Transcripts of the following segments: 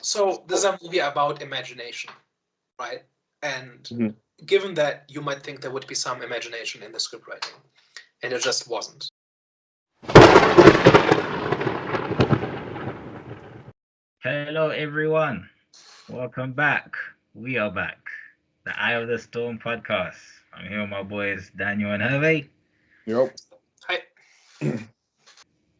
So this is a movie about imagination, right? And given that, you might think there would be some imagination in the script writing, and it just wasn't. Hello, everyone. Welcome back. We are back. The Eye of the Storm podcast. I'm here with my boys Daniel and Hervey. Yep. Hi.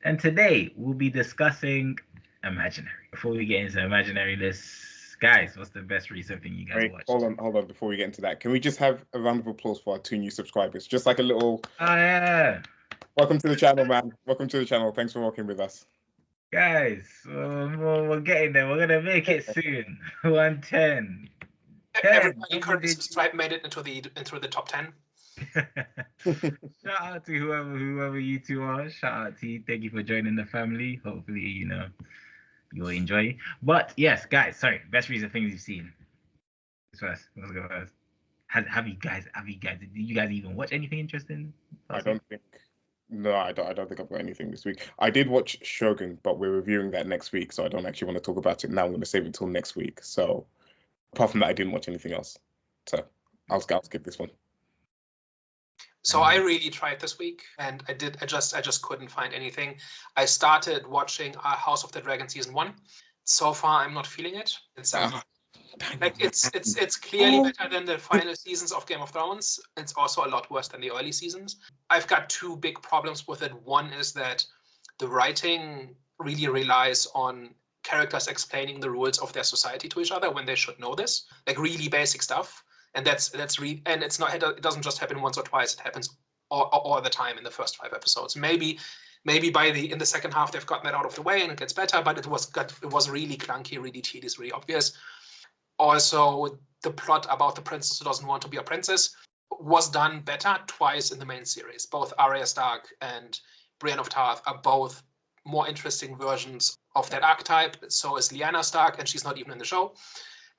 And today we'll be discussing imaginary. Before we get into imaginary lists, guys, what's the best recent thing you guys watched? Hold on. Before we get into that, can we just have a round of applause for our 2 new subscribers? Just like a little. Oh yeah. Welcome to the channel, man. Welcome to the channel. Thanks for working with us. Guys, we're getting there. We're gonna make it soon. 110. Everybody currently subscribed made it into the top 10. Shout out to whoever you two are. Shout out to you. Thank you for joining the family. Hopefully, you'll enjoy. But yes, guys, sorry. Best recent things you've seen. Let's go first. Have you guys? Did you guys even watch anything interesting? I don't think I've got anything this week. I did watch Shogun, but we're reviewing that next week, so I don't actually want to talk about it now. I'm going to save it till next week. So apart from that, I didn't watch anything else. So I'll skip this one. So I really tried this week, and I just couldn't find anything. I started watching House of the Dragon season 1. So far, I'm not feeling it. It's clearly better than the final seasons of Game of Thrones. It's also a lot worse than the early seasons. I've got 2 big problems with it. One is that the writing really relies on characters explaining the rules of their society to each other when they should know this, like really basic stuff. And it doesn't just happen once or twice. It happens all the time in the first 5 episodes. Maybe in the second half they've gotten that out of the way and it gets better, but it was really clunky, really tedious, really obvious. Also, the plot about the princess who doesn't want to be a princess was done better twice in the main series. Both Arya Stark and Brienne of Tarth are both more interesting versions of that archetype. So is Lyanna Stark, and she's not even in the show.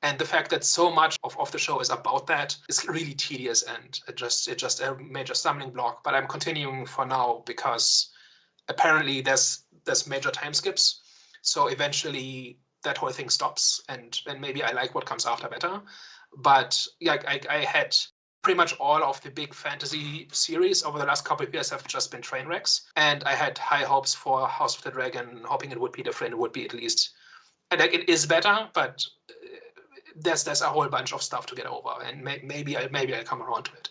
And the fact that so much of the show is about that is really tedious, and it just a major stumbling block. But I'm continuing for now because apparently there's major time skips. So eventually that whole thing stops, and maybe I like what comes after better. But yeah, I had pretty much all of the big fantasy series over the last couple of years have just been train wrecks. And I had high hopes for House of the Dragon, hoping it would be different. It would be at least, and like, it is better, but there's a whole bunch of stuff to get over, and maybe I'll come around to it.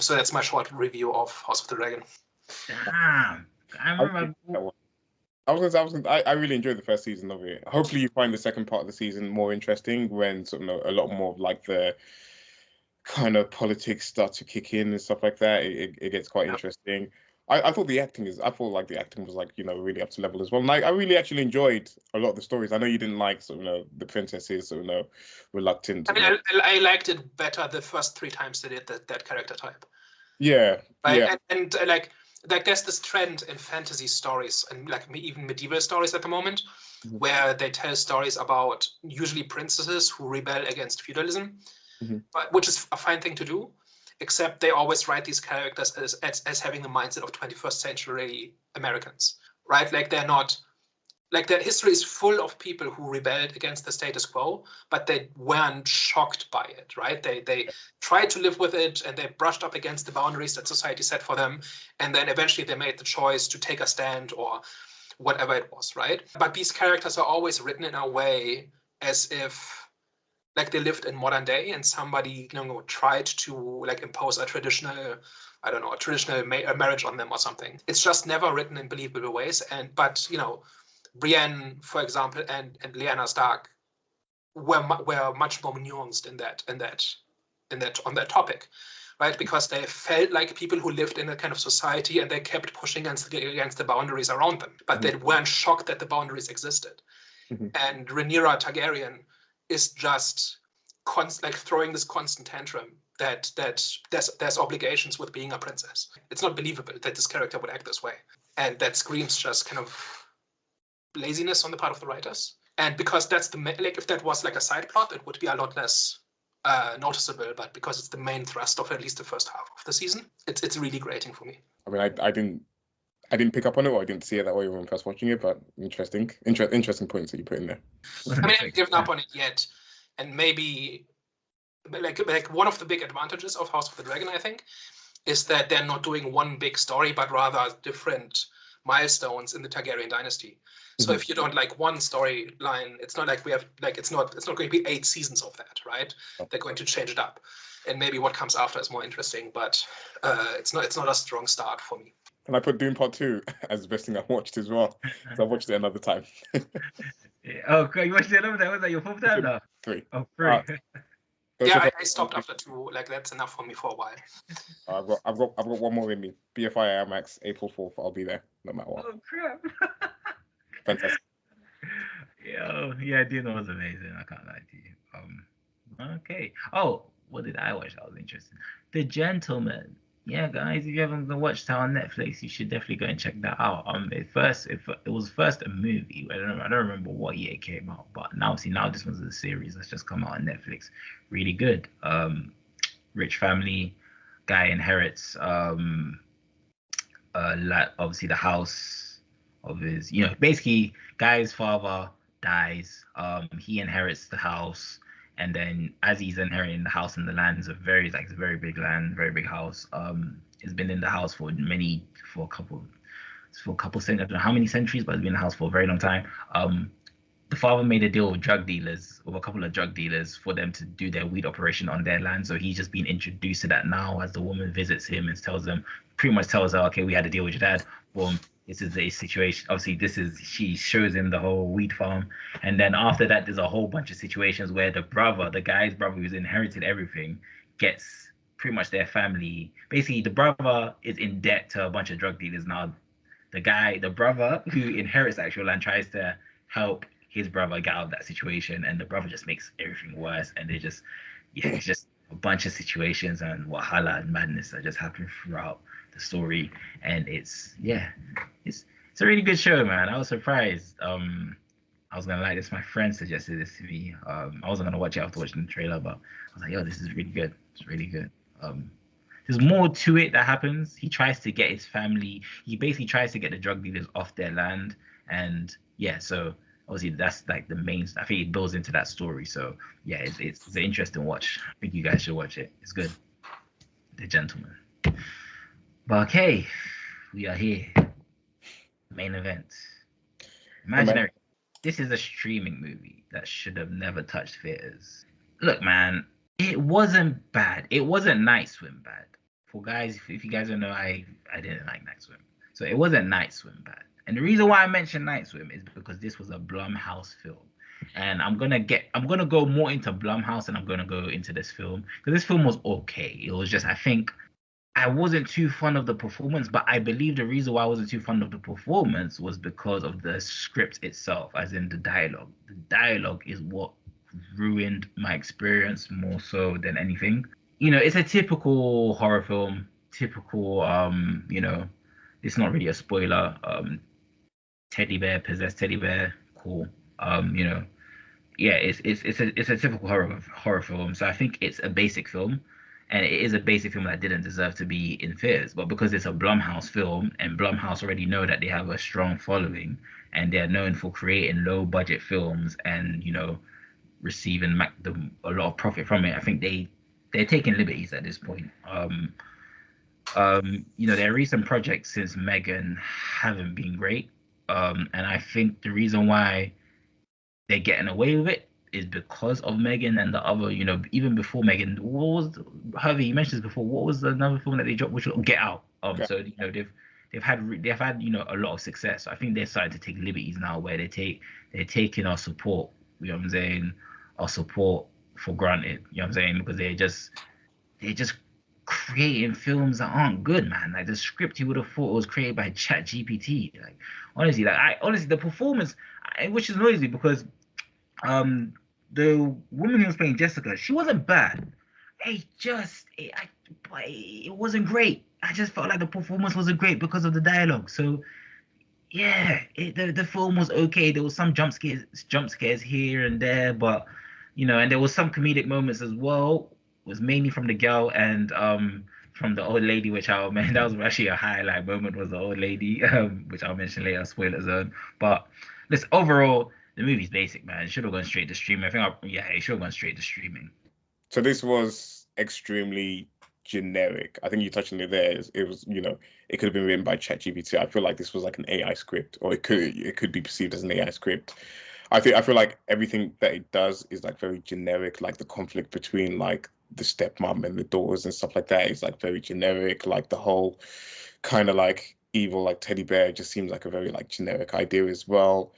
So that's my short review of House of the Dragon. Damn, I remember. I really enjoyed the first season of it. Hopefully, you find the second part of the season more interesting when sort of a lot more of like the kind of politics start to kick in and stuff like that. It gets quite interesting. I thought the acting was like, really up to level as well. And I really actually enjoyed a lot of the stories. I know you didn't like the princesses, reluctant. I mean, I liked it better the first 3 times they did that character type. Yeah. Right? Yeah. And there's this trend in fantasy stories and like even medieval stories at the moment, where they tell stories about usually princesses who rebel against feudalism, but which is a fine thing to do. Except they always write these characters as having the mindset of 21st century Americans, right? Like they're not, like their history is full of people who rebelled against the status quo, but they weren't shocked by it, right? They tried to live with it, and they brushed up against the boundaries that society set for them, and then eventually they made the choice to take a stand or whatever it was, right? But these characters are always written in a way as if like they lived in modern day, and somebody tried to like impose a traditional marriage on them or something. It's just never written in believable ways. But Brienne, for example, and Lyanna Stark were much more nuanced in that on that topic, right? Because they felt like people who lived in a kind of society, and they kept pushing against the boundaries around them, but they weren't shocked that the boundaries existed. And Rhaenyra Targaryen is just throwing this constant tantrum that there's obligations with being a princess. It's not believable that this character would act this way, and that screams just kind of laziness on the part of the writers. And because that's if that was like a side plot, it would be a lot less noticeable. But because it's the main thrust of at least the first half of the season, it's really grating for me. I mean, I didn't pick up on it, or I didn't see it that way when first watching it. But interesting points that you put in there. I mean, I haven't given up on it yet, and maybe like one of the big advantages of House of the Dragon, I think, is that they're not doing one big story, but rather different milestones in the Targaryen dynasty. So if you don't like one storyline, it's not like we have like it's not going to be 8 seasons of that, right? They're going to change it up, and maybe what comes after is more interesting, but it's not a strong start for me. Can I put Dune Part 2 as the best thing I've watched as well? So I've watched it another time. Oh, you watched it another time? Was that your 4th time now? 3. Oh, 3. Yeah, I stopped after 2. Like that's enough for me for a while. I've got one more in me. BFI IMAX April 4th. I'll be there no matter what. Oh crap! Fantastic. Yeah, Dune was amazing. I can't lie to you. Okay. Oh, what did I watch? That was interesting. The Gentleman. Yeah, guys, if you haven't watched that on Netflix, you should definitely go and check that out. It was first a movie. I don't remember what year it came out, but now this one's a series that's just come out on Netflix. Really good. Rich family, guy inherits obviously the house of his, basically guy's father dies. He inherits the house. And then as he's inheriting the house and the land, it's a very big land, very big house. It's been in the house for a couple centuries. I don't know how many centuries, but it's been in the house for a very long time. The father made a deal with a couple of drug dealers for them to do their weed operation on their land. So he's just been introduced to that now as the woman visits him and tells her, okay, we had a deal with your dad. Boom. This is the situation. Obviously, she shows him the whole wheat farm. And then after that, there's a whole bunch of situations where the guy's brother who's inherited everything, gets pretty much their family. Basically, the brother is in debt to a bunch of drug dealers now. The brother who inherits the actual land tries to help his brother get out of that situation. And the brother just makes everything worse. And it's just a bunch of situations and wahala and madness that just happen throughout the story. And it's a really good show, man. I was surprised. I was gonna like this. My friend suggested this to me. I wasn't gonna watch it after watching the trailer, but I was like, yo, this is really good. It's really good. There's more to it that happens. He tries to get his family. He basically tries to get the drug dealers off their land, and so obviously that's like the main. I think it builds into that story. So yeah, it's an interesting watch. I think you guys should watch it. It's good. The Gentleman. But okay, we are here. Main event. Imaginary. This is a streaming movie that should have never touched theaters. Look, man, it wasn't bad. It wasn't Night Swim bad. For guys, if you guys don't know, I didn't like Night Swim. So it wasn't Night Swim bad. And the reason why I mentioned Night Swim is because this was a Blumhouse film. And I'm gonna go more into Blumhouse and I'm gonna go into this film. Because this film was okay. It was just, I think, I wasn't too fond of the performance, but I believe the reason why I wasn't too fond of the performance was because of the script itself, as in the dialogue. The dialogue is what ruined my experience more so than anything. It's a typical horror film, it's not really a spoiler. Possessed teddy bear, cool. It's a typical horror film. So I think it's a basic film. And it is a basic film that didn't deserve to be in theaters. But because it's a Blumhouse film, and Blumhouse already know that they have a strong following, and they're known for creating low-budget films and, receiving a lot of profit from it, I think they're taking liberties at this point. Their recent projects since Megan haven't been great. And I think the reason why they're getting away with it is because of Megan and the other, even before Megan, Harvey, you mentioned this before, what was another film that they dropped, which was Get Out? So, they've had a lot of success. So I think they're starting to take liberties now where they're taking our support, our support for granted, because they're just creating films that aren't good, man. Like the script, you would have thought it was created by ChatGPT. Like honestly, the performance, which annoys me because the woman who was playing Jessica, she wasn't bad. It wasn't great. I just felt like the performance wasn't great because of the dialogue. So yeah, the film was okay. There was some jump scares here and there, but and there was some comedic moments as well. It was mainly from the girl and from the old lady, which I'll mention. That was actually a highlight moment, was the old lady, which I'll mention later, spoiler zone. But this overall, the movie's basic, man. It should have gone straight to streaming. I think, it should have gone straight to streaming. So this was extremely generic. I think you touched on it there. It was, it could have been written by ChatGPT. I feel like this was like an AI script, or it could be perceived as an AI script. I feel like everything that it does is like very generic. Like the conflict between like the stepmom and the daughters and stuff like that is like very generic. Like the whole kind of like evil like teddy bear just seems like a very like generic idea as well.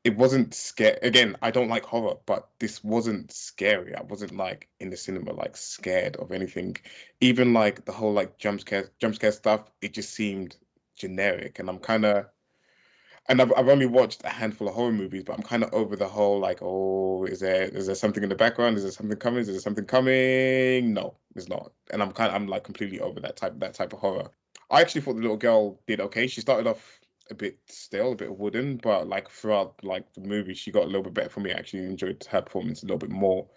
It wasn't scary. Again, I don't like horror, but this wasn't scary. I wasn't like in the cinema like scared of anything. Even like the whole like jump scare stuff, it just seemed generic. And I've only watched a handful of horror movies, but I'm kind of over the whole like, oh, is there something in the background? Is there something coming? Is there something coming? No, there's not. And I'm like completely over that type of horror. I actually thought the little girl did okay. She started off a bit stale, a bit wooden, but like throughout like the movie, she got a little bit better for me. I actually enjoyed her performance a little bit more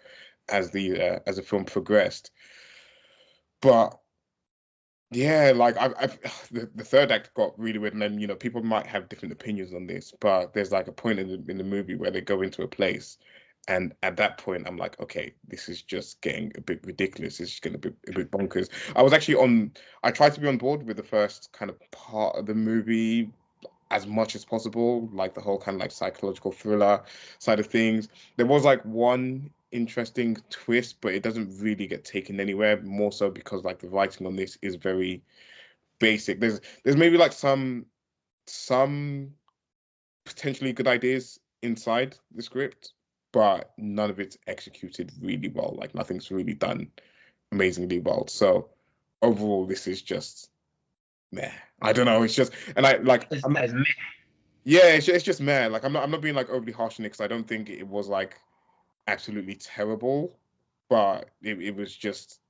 as the film progressed. But yeah, like the third act got really weird, and then people might have different opinions on this, but there's like a point in the movie where they go into a place, and at that point I'm like, okay, this is just getting a bit ridiculous. It's just going to be a bit bonkers. I tried to be on board with the first kind of part of the movie as much as possible, like the whole kind of like psychological thriller side of things. There was like one interesting twist, but it doesn't really get taken anywhere, more so because like the writing on this is very basic. There's maybe like some potentially good ideas inside the script, but none of it's executed really well. Like nothing's really done amazingly well. So overall, this is just meh. I don't know. It's just, and yeah, it's just meh. Like I'm not being like overly harsh on it, because I don't think it was like absolutely terrible, but it was just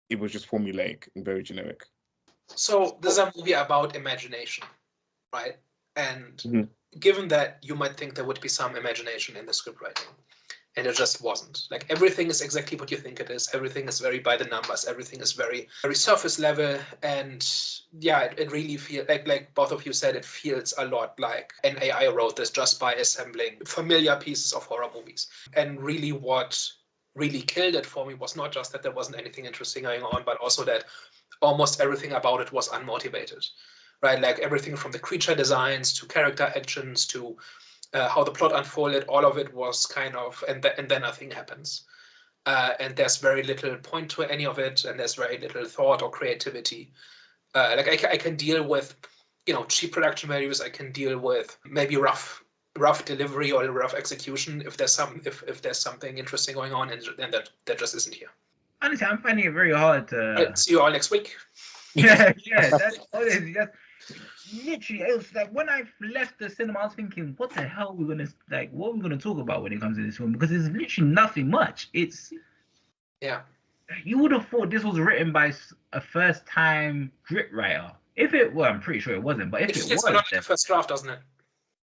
formulaic and very generic. So this is a movie about imagination, right? And given that you might think there would be some imagination in the script writing, and it just wasn't. Like everything is exactly what you think it is. Everything is very by the numbers. Everything is very, very surface level. And yeah, it really feels like both of you said, it feels a lot like an AI wrote this just by assembling familiar pieces of horror movies. And really what really killed it for me was not just that there wasn't anything interesting going on, but also that almost everything about it was unmotivated, right? Like everything from the creature designs to character actions to how the plot unfolded, all of it was kind of, and then nothing happens. And there's very little point to any of it, and there's very little thought or creativity. Like I can deal with, cheap production values. I can deal with maybe rough delivery or rough execution if there's something interesting going on, and that just isn't here. Honestly, I'm finding it very hard to. See you all next week. Yeah, that's literally, it was like when I left the cinema, I was thinking, what the hell what are we gonna talk about when it comes to this film? Because there's literally nothing much. Yeah. You would have thought this was written by a first-time script writer. I'm pretty sure it wasn't, but if it was, not like a first draft, doesn't it?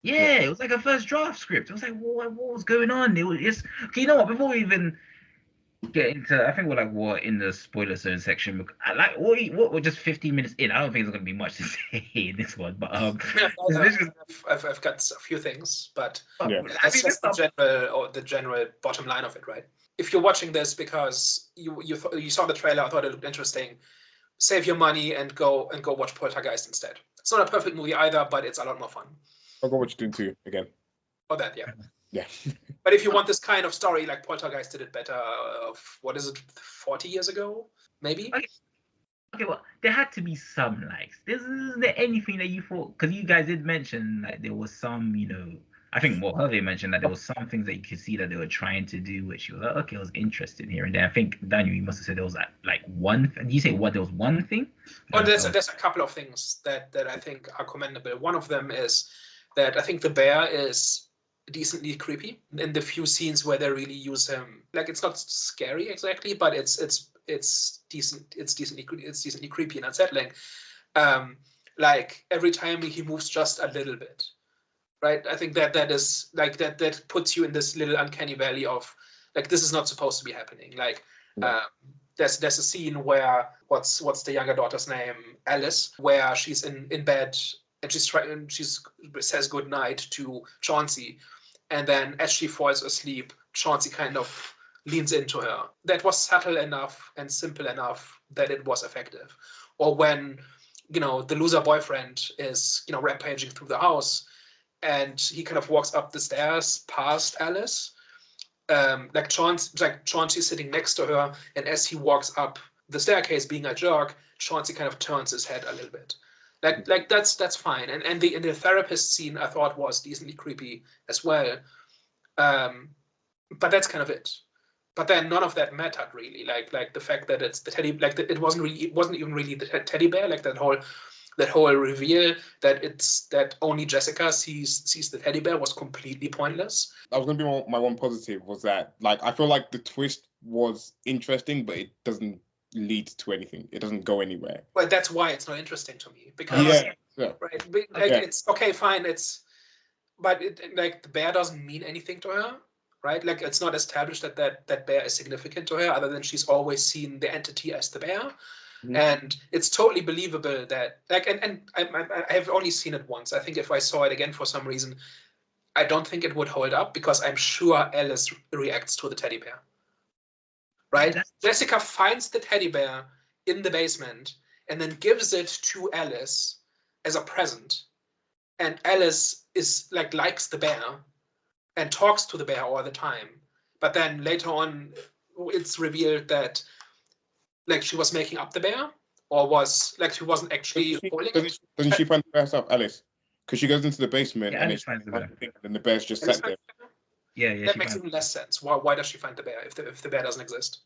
Yeah, it was like a first draft script. It was like, what was going on? It was just okay. You know what? Before we even get into, I think we're in the spoiler zone section. We're just 15 minutes in. I don't think there's gonna be much to say in this one, but I've got a few things, but that's just the general bottom line of it, right? If you're watching this because you saw the trailer, I thought it looked interesting, save your money and go watch Poltergeist instead. It's not a perfect movie either, but it's a lot more fun. I'll go watch Dune 2 again. Oh, that, yeah. Yeah. But if you want this kind of story, like Poltergeist did it better, 40 years ago, maybe? Okay, well, there had to be some likes. Is there anything that you thought, because you guys did mention that there was some, I think Hervé mentioned that there was some things that you could see that they were trying to do, which you was like, okay, I was interested here and there. I think, Daniel, you must have said there was like one, did you say there was one thing? There's a couple of things that I think are commendable. One of them is that I think the bear is decently creepy in the few scenes where they really use him. Like, it's not scary exactly, but it's decently creepy and unsettling. Like every time he moves just a little bit, right? I think that is like that puts you in this little uncanny valley of like, this is not supposed to be happening. Like there's a scene where what's the younger daughter's name, Alice, where she's in bed and she says good night to Chauncey, and then as she falls asleep, Chauncey kind of leans into her. That was subtle enough and simple enough that it was effective. Or when, the loser boyfriend is, rampaging through the house and he kind of walks up the stairs past Alice, like Chauncey's sitting next to her, and as he walks up the staircase being a jerk, Chauncey kind of turns his head a little bit. Like that's fine. And the therapist scene I thought was decently creepy as well. But that's kind of it. But then none of that mattered really. Like the fact that it's the teddy, it wasn't even really the teddy bear. Like that whole reveal that only Jessica sees the teddy bear was completely pointless. That was gonna be my one positive, was that I feel like the twist was interesting, but it doesn't lead to anything. It doesn't go anywhere. Well, that's why it's not interesting to me, because right, it's okay, fine. But the bear doesn't mean anything to her. Right, like it's not established that bear is significant to her, other than she's always seen the entity as the bear, and it's totally believable that and I have only seen it once. I think if I saw it again for some reason, I don't think it would hold up, because I'm sure Alice reacts to the teddy bear. Right, Jessica finds the teddy bear in the basement and then gives it to Alice as a present, and Alice is likes the bear and talks to the bear all the time. But then later on, it's revealed that she was making up the bear, or was she wasn't actually holding it. Doesn't she find the bear herself, Alice? Because she goes into the basement and finds the bear. And the bear's just sat there. Yeah. That makes even less sense. Why does she find the bear if the bear doesn't exist?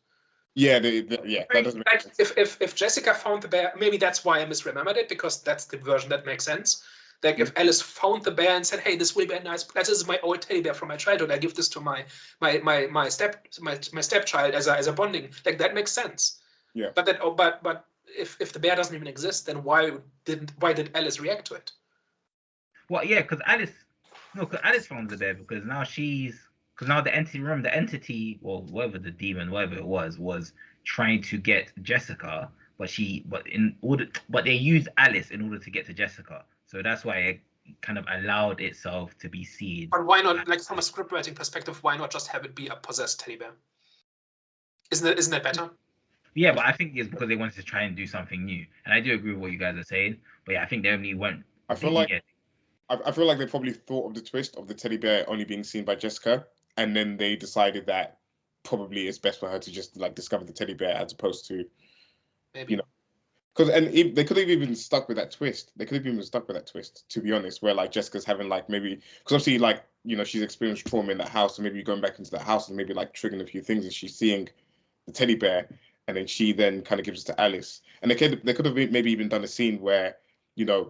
Yeah, that doesn't make sense. If Jessica found the bear, maybe that's why I misremembered it, because that's the version that makes sense. Like if Alice found the bear and said, "Hey, this will be a nice place. This is my old teddy bear from my childhood. I give this to my stepchild as a bonding." Like that makes sense. Yeah. But if the bear doesn't even exist, then why did Alice react to it? Well, yeah, because Alice found the bear, because now the entity, or whatever the demon, whatever it was trying to get Jessica, but they used Alice in order to get to Jessica. So that's why it kind of allowed itself to be seen. But why not, from a script writing perspective, why not just have it be a possessed teddy bear? Isn't that better? Yeah, but I think it's because they wanted to try and do something new. And I do agree with what you guys are saying. But yeah, I think they only went. I feel like they probably thought of the twist of the teddy bear only being seen by Jessica, and then they decided that probably it's best for her to just discover the teddy bear, as opposed to maybe. Because they could have even stuck with that twist. To be honest, where Jessica's having maybe, because obviously she's experienced trauma in that house, and maybe going back into that house and maybe triggering a few things, and she's seeing the teddy bear, and then she then kind of gives it to Alice. And they could have maybe even done a scene where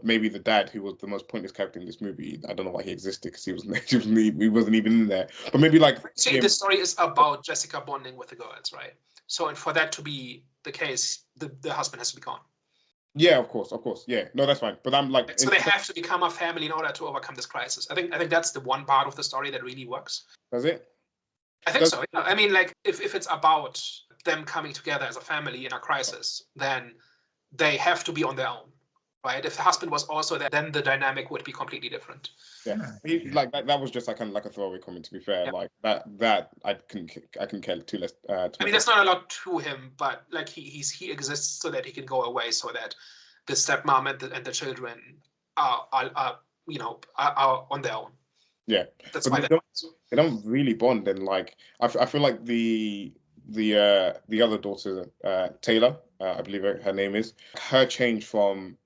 maybe the dad, who was the most pointless character in this movie, I don't know why he existed, because he wasn't even in there. But maybe see, the story is about Jessica bonding with the girls, right? So, and for that to be the case, the husband has to be gone. Yeah, of course. Yeah, no, that's fine. But I'm so they have to become a family in order to overcome this crisis. I think that's the one part of the story that really works. Does it? I think so. I mean, if it's about them coming together as a family in a crisis, then they have to be on their own, right? If the husband was also there, then the dynamic would be completely different. Yeah, that was just kind of a throwaway comment, to be fair. Yeah. That I can care too less. I mean, there's not a lot to him, but he exists so that he can go away, so that the stepmom and the children are on their own. Yeah, that's why they don't really bond. And I feel like the other daughter, Taylor, I believe her name is, her change from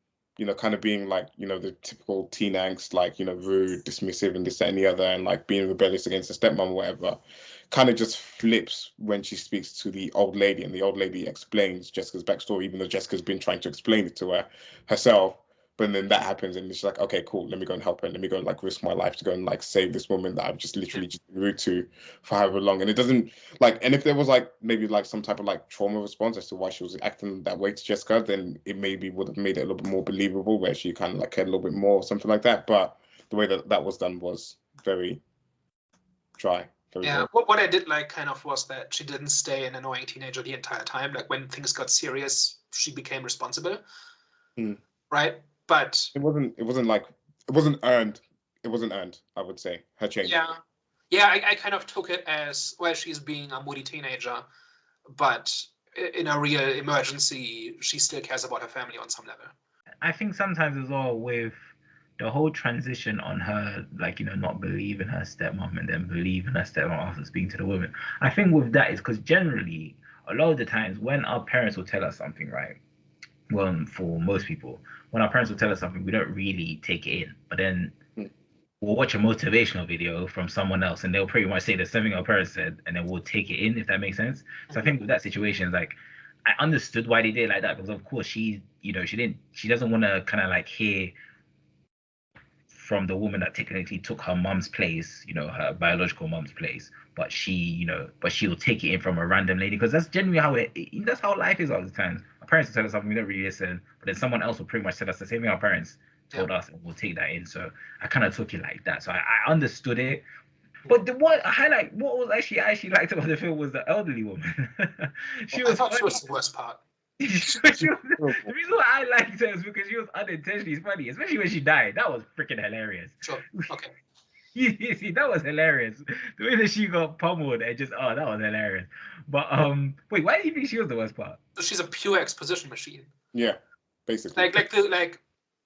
kind of being the typical teen angst, rude, dismissive, and this, that, and the other, and being rebellious against the stepmom or whatever, kind of just flips when she speaks to the old lady, and the old lady explains Jessica's backstory, even though Jessica's been trying to explain it to her herself. But then that happens, and it's okay, cool, let me go and help her, and let me go and risk my life to go and save this woman that I've just literally just been rude to for however long. And it doesn't and if there was maybe some type of trauma response as to why she was acting that way to Jessica, then it maybe would have made it a little bit more believable, where she kind of cared a little bit more or something like that. But the way that was done was very dry. Yeah, what I did like kind of was that she didn't stay an annoying teenager the entire time. Like when things got serious, she became responsible, right? But it wasn't earned. It wasn't earned, I would say, her change. Yeah, I kind of took it as, well, she's being a moody teenager, but in a real emergency, she still cares about her family on some level. I think sometimes as well with the whole transition on her, like, you know, not believing her stepmom and then believing her stepmom after speaking to the woman. I think with that is because generally, a lot of the times when our parents will tell us something, right? Well, for most people, when our parents will tell us something, we don't really take it in. But then we'll watch a motivational video from someone else and they'll pretty much say the same thing our parents said, and then we'll take it in, if that makes sense. So I think with that situation, like, I understood why they did it like that, because of course she doesn't want to kind of like hear from the woman that technically took her mom's place, you know, her biological mom's place, but she'll take it in from a random lady, because that's generally that's how life is all the time. Our parents will tell us something, we don't really listen, but then someone else will pretty much tell us the same thing our parents told us, and we'll take that in. So I kind of took it like that. So I understood it. But what was actually I actually liked about the film was the elderly woman. She was the worst part. The reason why I liked her is because she was unintentionally funny, especially when she died. That was freaking hilarious. Sure. Okay. You see, that was hilarious. The way that she got pummeled, and just that was hilarious. But wait, why do you think she was the worst part? She's a pure exposition machine. Yeah, basically.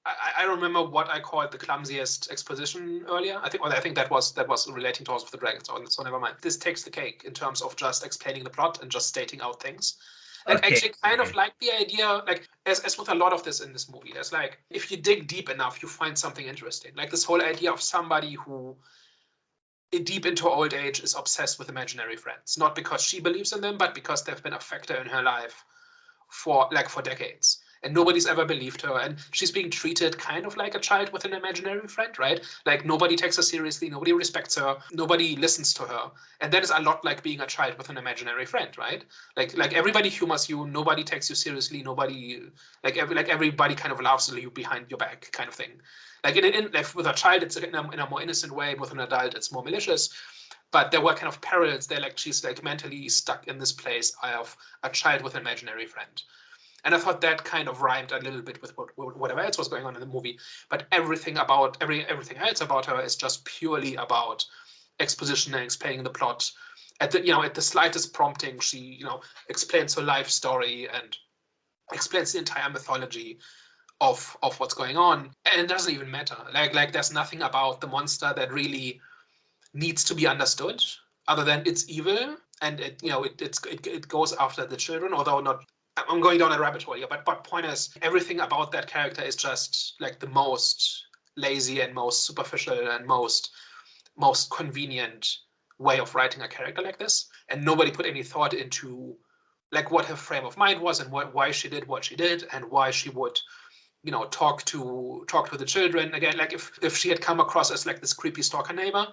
I don't remember what I called the clumsiest exposition earlier. I think that was relating to House of the Dragons. So never mind. This takes the cake in terms of just explaining the plot and just stating out things. Like, okay. Actually, kind of like the idea, like as with a lot of this in this movie, there's like, if you dig deep enough, you find something interesting. Like this whole idea of somebody who, deep into old age, is obsessed with imaginary friends, not because she believes in them, but because they've been a factor in her life for decades. And nobody's ever believed her, and she's being treated kind of like a child with an imaginary friend, right? Like nobody takes her seriously, nobody respects her, nobody listens to her, and that is a lot like being a child with an imaginary friend, right? Like everybody humors you, nobody takes you seriously, nobody everybody kind of laughs at you behind your back, kind of thing. Like like with a child, it's in a more innocent way. With an adult, it's more malicious. But there were kind of parallels there. Like she's like mentally stuck in this place of a child with an imaginary friend. And I thought that kind of rhymed a little bit with whatever else was going on in the movie. But everything else about her is just purely about exposition and explaining the plot. At the slightest prompting, she explains her life story and explains the entire mythology of what's going on. And it doesn't even matter. Like there's nothing about the monster that really needs to be understood, other than it's evil and it goes after the children, although not. I'm going down a rabbit hole here, but point is, everything about that character is just like the most lazy and most superficial and most convenient way of writing a character like this. And nobody put any thought into like what her frame of mind was and why she did what she did and why she would, talk to the children. Again, like if she had come across as like this creepy stalker neighbor,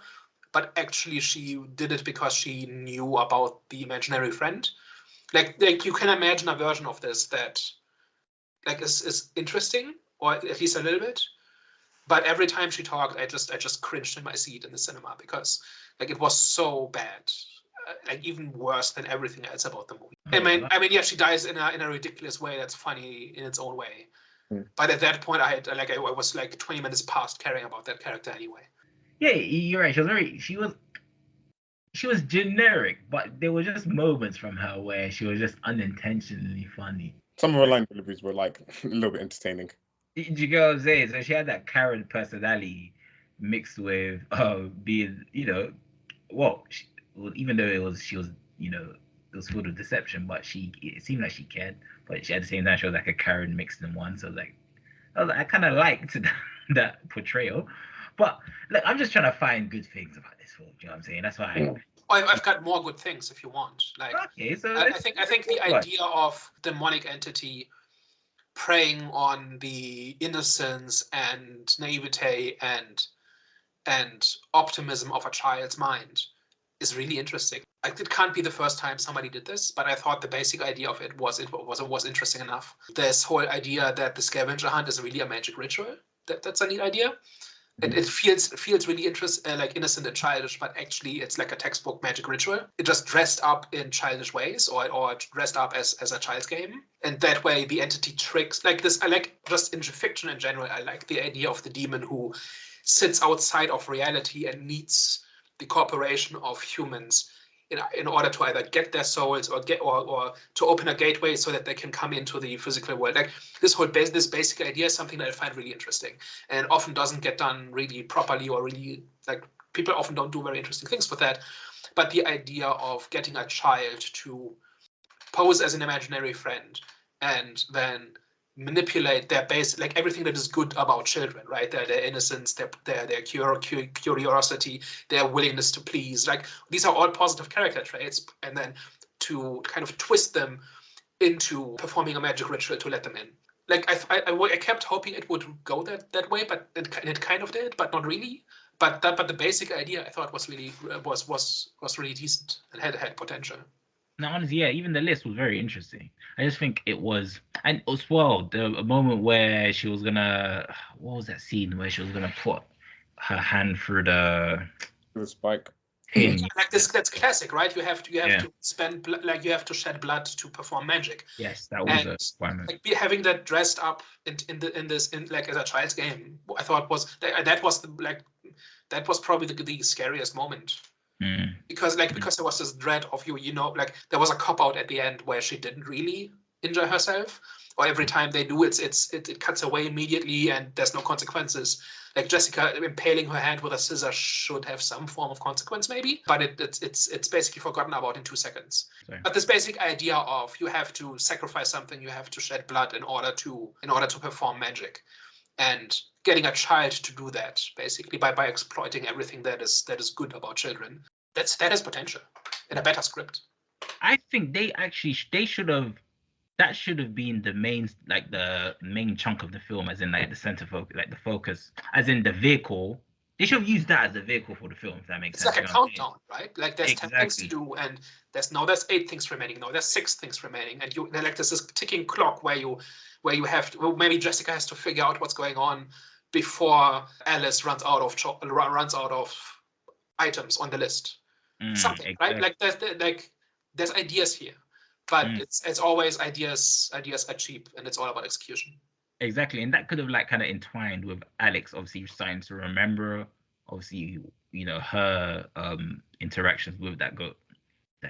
but actually she did it because she knew about the imaginary friend. Like you can imagine a version of this that like is interesting, or at least a little bit. But every time she talked, I just cringed in my seat in the cinema because like it was so bad, like even worse than everything else about the movie. I mean, yeah, she dies in a ridiculous way that's funny in its own way. But at that point, I was like 20 minutes past caring about that character anyway. Yeah, you're right. She was generic, but there were just moments from her where she was just unintentionally funny. Some of her line deliveries were like a little bit entertaining. Do you get what I'm saying? So she had that Karen personality mixed with being, even though it was filled with deception, but it seemed like she cared. But at the same time, she was like a Karen mixed in one. So I kind of liked that portrayal. But look, I'm just trying to find good things about this film. You know what I'm saying? That's why I've got more good things if you want. Like, okay, so I think the idea of demonic entity preying on the innocence and naivete and optimism of a child's mind is really interesting. Like, it can't be the first time somebody did this, but I thought the basic idea of it was interesting enough. This whole idea that the scavenger hunt is really a magic ritual, that's a neat idea. It feels really like innocent and childish, but actually it's like a textbook magic ritual. It just dressed up in childish ways, or dressed up as a child's game, and that way the entity tricks like this. I like just in fiction in general. I like the idea of the demon who sits outside of reality and needs the cooperation of humans in order to either get their souls or to open a gateway so that they can come into the physical world. Like this basic idea is something that I find really interesting, and often doesn't get done really properly, or really, like, people often don't do very interesting things with that. But the idea of getting a child to pose as an imaginary friend and then manipulate their base, like everything that is good about children, right? Their innocence, their curiosity, their willingness to please, like these are all positive character traits, and then to kind of twist them into performing a magic ritual to let them in. Like I kept hoping it would go that way, but it kind of did, but not really. But the basic idea I thought was really really decent and had potential. No, honestly, yeah, even the list was very interesting. I just think it was, and as well, a moment where she was gonna, what was that scene where she was gonna put her hand through the spike. Yeah, like this, that's classic, right? You have to spend you have to shed blood to perform magic. Yes, that was a requirement. Like having that dressed up in this like as a child's game, I thought that was probably the scariest moment. Because there was this dread of like there was a cop out at the end where she didn't really injure herself, or every time they do it cuts away immediately and there's no consequences. Like Jessica impaling her hand with a scissor should have some form of consequence maybe, but it's basically forgotten about in 2 seconds. Sorry. But this basic idea of you have to sacrifice something, you have to shed blood in order to perform magic, and getting a child to do that basically by exploiting everything that is good about children, that has potential in a better script. I think they should have, that should have been the main chunk of the film, as in like the center focus, like the focus, as in the vehicle. They should have used that as the vehicle for the film, if that makes sense. It's like a countdown, right? Like there's 10 things to do, and there's 8 things remaining. No, there's 6 things remaining, and there's this ticking clock where you have to, well, maybe Jessica has to figure out what's going on before Alice runs out of items on the list. Something, exactly. Right? Like there's ideas here, but it's always ideas are cheap, and it's all about execution. Exactly, and that could have like kind of entwined with Alex obviously starting to remember, obviously, her interactions with that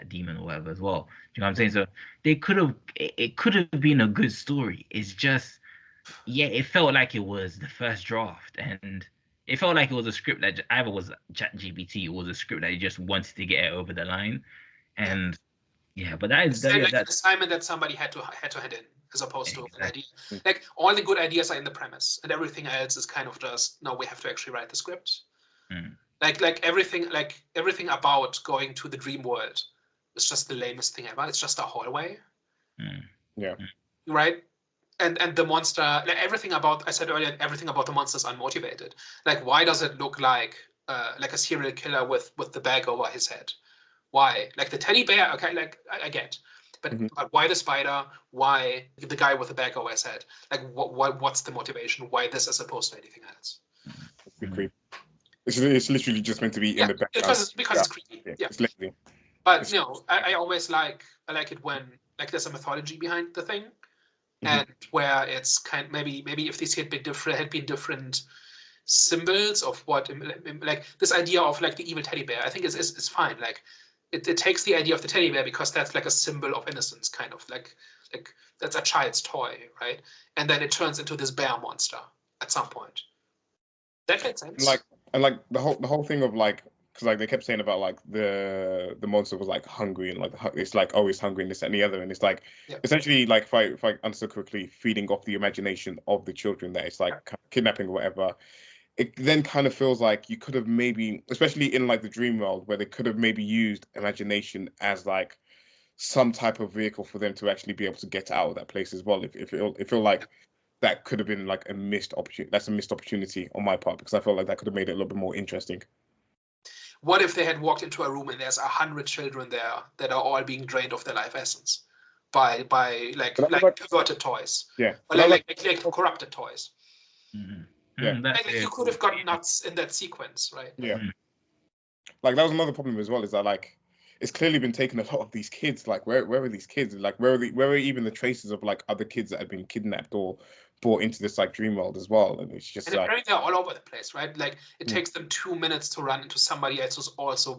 demon or whatever as well. Do you know what I'm saying? So it could have been a good story. It's just, it felt like it was the first draft, and it felt like it was a script that either was ChatGPT or was a script that you just wanted to get it over the line, and but that's an assignment that somebody had to hand in, as opposed to an idea. Like all the good ideas are in the premise, and everything else is kind of just, no, we have to actually write the script. Like everything about going to the dream world is just the lamest thing ever. It's just a hallway. Right. And the monster, like everything about, I said earlier, everything about the monster is unmotivated. Like, why does it look like a serial killer with the bag over his head? Why? Like the teddy bear, okay, like I get, but why the spider? Why the guy with the bag over his head? Like, what's the motivation? Why this as opposed to anything else? It's literally just meant to be in the background. Because it's creepy. Yeah. It's lazy. But I always like it when like there's a mythology behind the thing, and where it's kind of, maybe if these had been different symbols of what, like this idea of like the evil teddy bear, I think is fine. Like it takes the idea of the teddy bear because that's like a symbol of innocence, kind of like that's a child's toy, right? And then it turns into this bear monster at some point. That makes sense. And the whole thing of like, because like they kept saying about like the monster was like hungry, and like it's like always hungry and this and the other, and it's like essentially like if I understood correctly, feeding off the imagination of the children, that it's like kidnapping or whatever. It then kind of feels like you could have maybe, especially in like the dream world, where they could have maybe used imagination as like some type of vehicle for them to actually be able to get out of that place as well. If it feel like that could have been like a missed opportunity. That's a missed opportunity on my part, because I felt like that could have made it a little bit more interesting. What if they had walked into a room and there's 100 children there that are all being drained of their life essence by like perverted toys, or like corrupted toys? Yeah. Like you could have got nuts in that sequence, right? Yeah. Like that was another problem as well, is that like it's clearly been taking a lot of these kids. Like where are these kids? Like where are even the traces of like other kids that had been kidnapped or brought into this like dream world as well? And it's just and like apparently they're all over the place, right? Like it takes them 2 minutes to run into somebody else who's also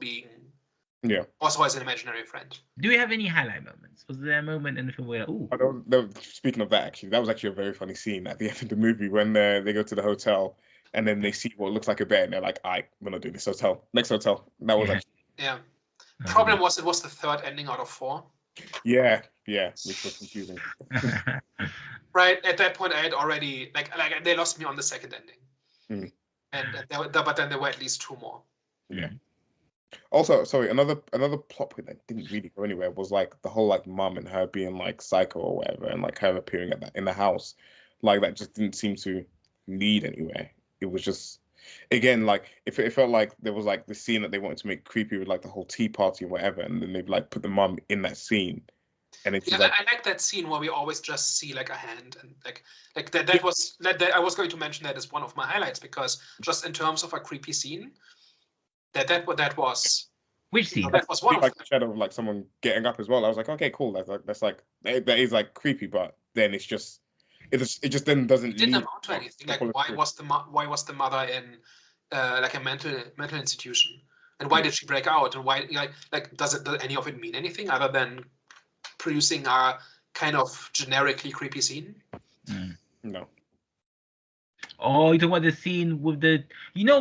also has an imaginary friend. Do we have any highlight moments? Was there a moment in the film where, speaking of that, actually, that was actually a very funny scene at the end of the movie when they go to the hotel and then they see what looks like a bed and they're like, we're not doing this hotel. Next hotel. That was actually Problem was it was the third ending out of 4. Yeah, which was confusing. Right at that point, I had already like they lost me on the second ending, but then there were at least 2 more. Yeah. Also, sorry, another plot point that didn't really go anywhere was like the whole like mum and her being like psycho or whatever, and like her appearing in the house, like that just didn't seem to lead anywhere. It was just, again, like it felt like there was like the scene that they wanted to make creepy with like the whole tea party or whatever, and then they've like put the mum in that scene, and it's I like that scene where we always just see like a hand, and like that was I was going to mention that as one of my highlights, because just in terms of a creepy scene, that was which scene? That was one like the shadow of like someone getting up as well. I was like, okay, cool. That's like that is like creepy, but then it just then doesn't. It didn't amount to anything. Like why was the mother in like a mental institution, and why did she break out, and why like does any of it mean anything other than producing a kind of generically creepy scene? No. Oh, you talking about the scene with the,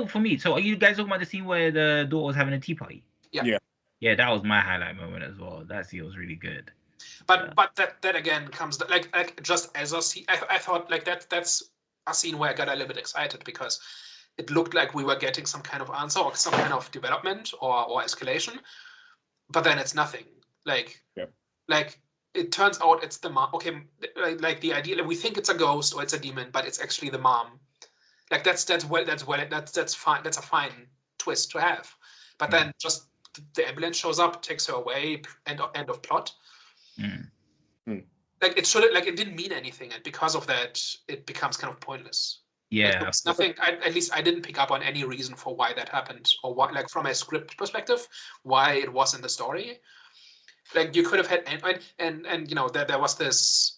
for me. So are you guys talking about the scene where the daughter was having a tea party? Yeah. Yeah, that was my highlight moment as well. That scene was really good. But that again comes like just as a scene. I thought like that's a scene where I got a little bit excited because it looked like we were getting some kind of answer or some kind of development or escalation, but then it's nothing. Like it turns out it's the mom. Okay, like the idea, like we think it's a ghost or it's a demon, but it's actually the mom. Like that's fine. That's a fine twist to have. But then just the ambulance shows up, takes her away, end of plot. Like it didn't mean anything, and because of that, it becomes kind of pointless. Yeah, like, nothing. At least I didn't pick up on any reason for why that happened, or why, like from a script perspective, why it was in the story. Like you could have had, and there was this.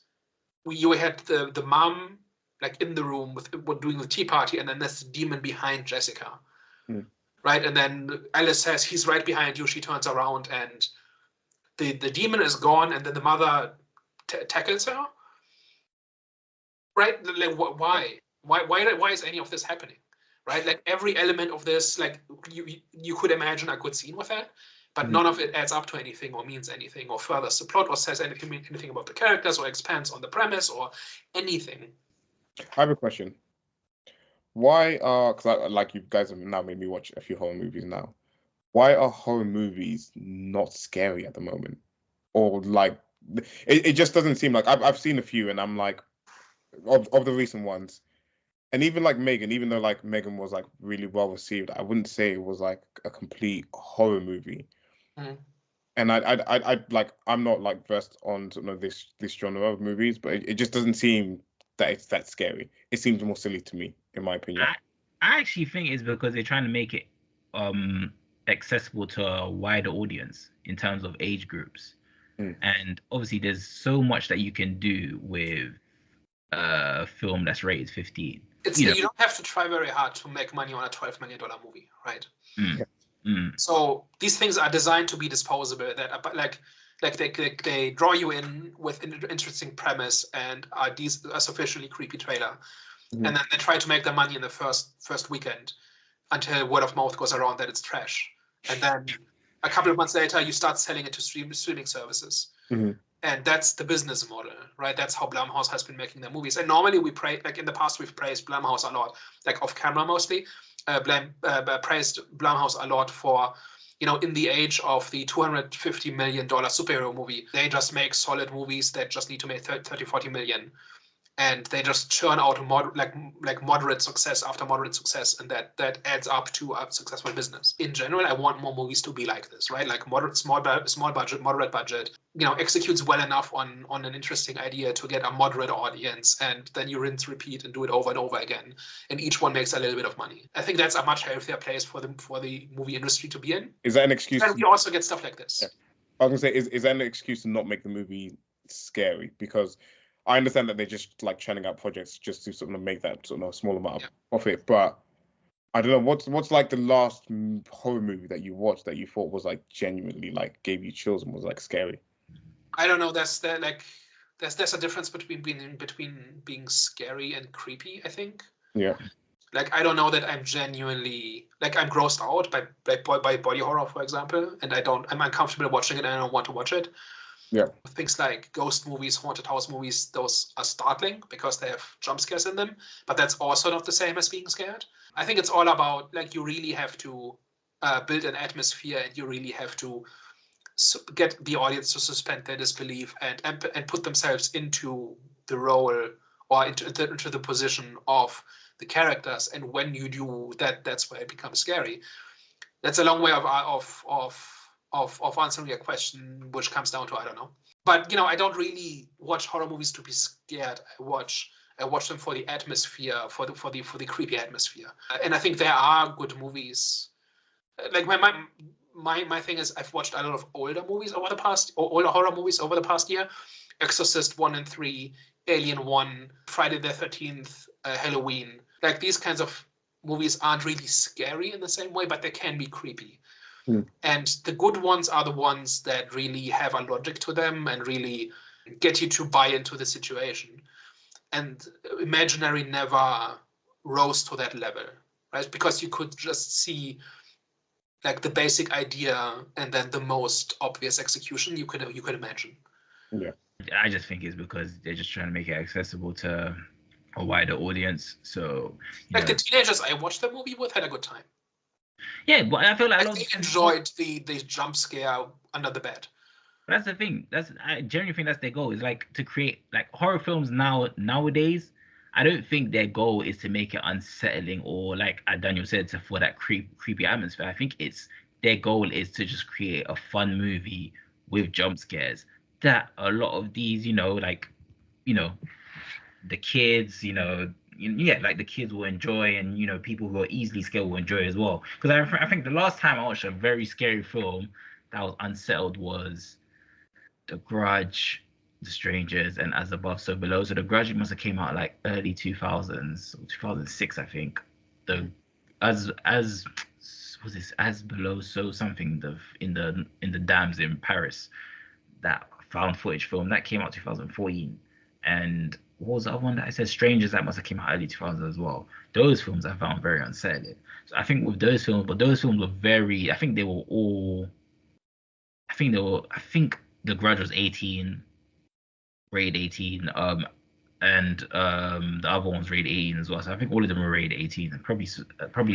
You had the mom like in the room with doing the tea party, and then there's the demon behind Jessica, right? And then Alice says he's right behind you. She turns around, and the demon is gone, and then the mother tackles her. Right? Like why? Why is any of this happening? Right? Like every element of this, like you could imagine a good scene with that. But none of it adds up to anything or means anything or furthers the plot or says anything about the characters or expands on the premise or anything. I have a question. Why because like you guys have now made me watch a few horror movies now. Why are horror movies not scary at the moment? Or like it just doesn't seem like I've seen a few and I'm like of the recent ones. And even like Megan, even though like Megan was like really well received, I wouldn't say it was like a complete horror movie. And I like I'm not like versed on this genre of movies, but it just doesn't seem that it's that scary. It seems more silly to me, in my opinion. I actually think it's because they're trying to make it accessible to a wider audience in terms of age groups. And obviously there's so much that you can do with a film that's rated 15. You don't have to try very hard to make money on a $12 million movie, right? So these things are designed to be disposable. That like they draw you in with an interesting premise and a sufficiently creepy trailer, and then they try to make their money in the first weekend until word of mouth goes around that it's trash, and then a couple of months later you start selling it to streaming services. And that's the business model, right? That's how Blumhouse has been making their movies. And normally like in the past, we've praised Blumhouse a lot, like off camera mostly. Praised Blumhouse a lot for, in the age of the $250 million superhero movie, they just make solid movies that just need to make 30, 40 million. and they just churn out moderate success after moderate success, and that adds up to a successful business. In general, I want more movies to be like this, right? Like moderate, small budget, moderate budget, executes well enough on an interesting idea to get a moderate audience, and then you rinse, repeat, and do it over and over again, and each one makes a little bit of money. I think that's a much healthier place for the movie industry to be in. Is that an excuse? And you also get stuff like this. Yeah. I was gonna say, is that an excuse to not make the movie scary? Because I understand that they're just like churning out projects just to sort of make that sort of small amount of profit, but I don't know what's like the last horror movie that you watched that you thought was like genuinely like gave you chills and was like scary. I don't know. There's a difference between being scary and creepy, I think. Yeah. Like, I don't know that I'm genuinely, like, I'm grossed out by body horror, for example, and I'm uncomfortable watching it and I don't want to watch it. Yeah. Things like ghost movies, haunted house movies, those are startling because they have jump scares in them, but that's also not the same as being scared. I think it's all about, like, you really have to build an atmosphere, and you really have to get the audience to suspend their disbelief and put themselves into the role or into the position of the characters. And when you do that, that's where it becomes scary. That's a long way of answering your question, which comes down to I don't know. But I don't really watch horror movies to be scared. I watch them for the atmosphere, for the creepy atmosphere. And I think there are good movies. Like my thing is, I've watched a lot of older horror movies over the past year. Exorcist 1 and 3, Alien 1, Friday the 13th, Halloween. Like, these kinds of movies aren't really scary in the same way, but they can be creepy. And the good ones are the ones that really have a logic to them and really get you to buy into the situation. And Imaginary never rose to that level, right? Because you could just see like the basic idea and then the most obvious execution you could imagine. Yeah. I just think it's because they're just trying to make it accessible to a wider audience. So the teenagers I watched the movie with had a good time. Yeah, but I feel like they enjoyed the jump scare under the bed. That's the thing. I genuinely think that's their goal. Is like to create like horror films nowadays. I don't think their goal is to make it unsettling or, like Daniel said, for that creepy atmosphere. I think their goal is to just create a fun movie with jump scares that a lot of these, the kids, like the kids will enjoy, and people who are easily scared will enjoy as well. Because I think the last time I watched a very scary film that was unsettled was The Grudge, The Strangers, and As Above, So Below. So The Grudge must have came out like early 2000s or 2006, I think. As Below, So something in the dams in Paris, that found footage film that came out 2014. And what was the other one that I said? Strangers, that must have came out early 2000s as well. Those films I found very unsettling. So I think with those films, but those films were very, I think The Grudge was 18, rated 18, and the other one's rated 18 as well. So I think all of them were rated 18, and probably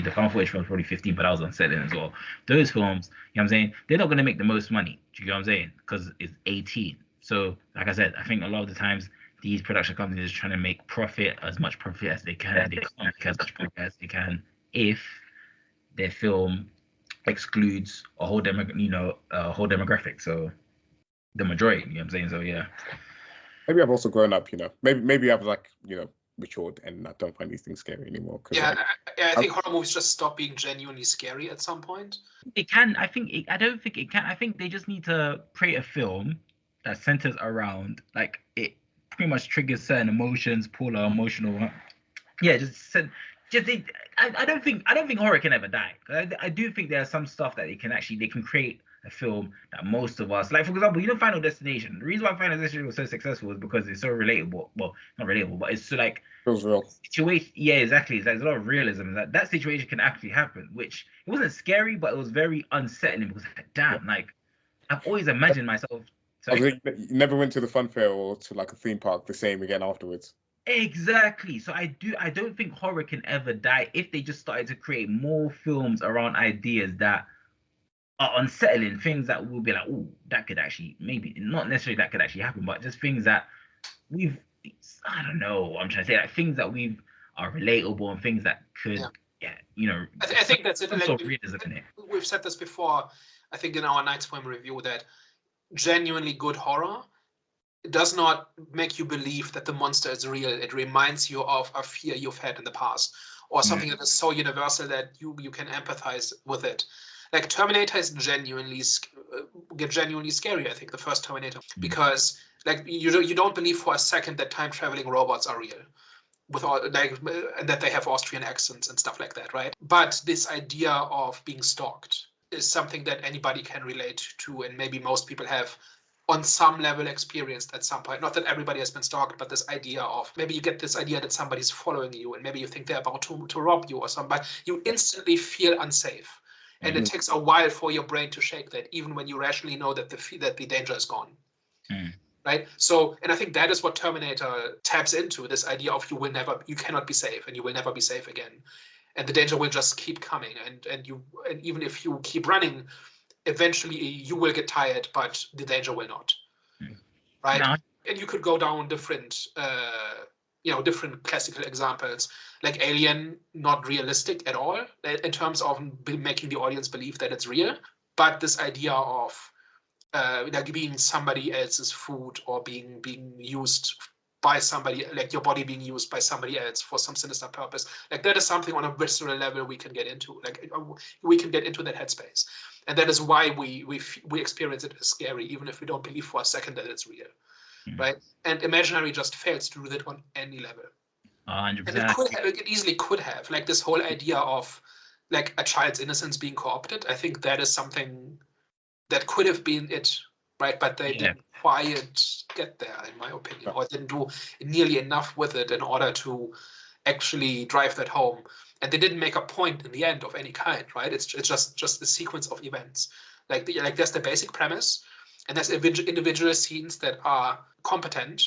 the found footage film was probably 15, but that was unsettling as well. Those films, you know what I'm saying, they're not going to make the most money. Do you know what I'm saying? Because it's 18. So like I said, I think a lot of the times these production companies are trying to make as much profit as they can. They can't make as much profit as they can if their film excludes a whole demographic. So the majority, you know what I'm saying? So yeah. Maybe I've also grown up, Maybe I've matured and I don't find these things scary anymore. Yeah, I think horror movies just stop being genuinely scary at some point. It can. I don't think it can. I think they just need to create a film that centers around, like, it pretty much triggers certain emotions, polar emotional. Yeah, I don't think horror can ever die. I do think there are some stuff that they can create a film that most of us, like, for example, Final Destination. The reason why Final Destination was so successful is because it's so relatable. Well, not relatable, but it's so like feels real. Situation. Yeah, exactly. It's like, there's a lot of realism. That situation can actually happen, which it wasn't scary, but it was very unsettling because, damn, like, I've always imagined myself. You never went to the fun fair or to like a theme park the same again afterwards. Exactly. So I don't think horror can ever die if they just started to create more films around ideas that are unsettling, things that will be like, oh, that could actually, maybe not necessarily that could actually happen, but just things that I don't know. I'm trying to say like things that are relatable and things that could, I think that's it. Like, realism in it. We've said this before. I think in our Night's Poem review that genuinely good horror does not make you believe that the monster is real. It reminds you of a fear you've had in the past, or something that is so universal that you can empathize with it. Like Terminator is genuinely scary. I think the first Terminator, because like you don't believe for a second that time traveling robots are real, with all like and that they have Austrian accents and stuff like that, right? But this idea of being stalked is something that anybody can relate to, and maybe most people have on some level experienced at some point. Not that everybody has been stalked, but this idea of, maybe you get this idea that somebody's following you, and maybe you think they're about to rob you or something, but you instantly feel unsafe. And it takes a while for your brain to shake that, even when you rationally know that the danger is gone. Right? So, and I think that is what Terminator taps into, this idea of you cannot be safe, and you will never be safe again. And the danger will just keep coming. And even if you keep running, eventually you will get tired, but the danger will not. Right? No. And you could go down different different classical examples, like Alien, not realistic at all in terms of making the audience believe that it's real, but this idea of being somebody else's food, or being used by somebody, like your body being used by somebody else for some sinister purpose, like that is something on a visceral level we can get into, like we can get into that headspace, and that is why we experience it as scary, even if we don't believe for a second that it's real. Right? And Imaginary just fails to do that on any level. 100%. And it easily could have, like this whole idea of like a child's innocence being co-opted. I think that is something that could have been it, right? But they didn't quite get there, in my opinion, or didn't do nearly enough with it in order to actually drive that home. And they didn't make a point in the end of any kind, right? It's just a sequence of events. Like there's the basic premise, and there's individual scenes that are competent,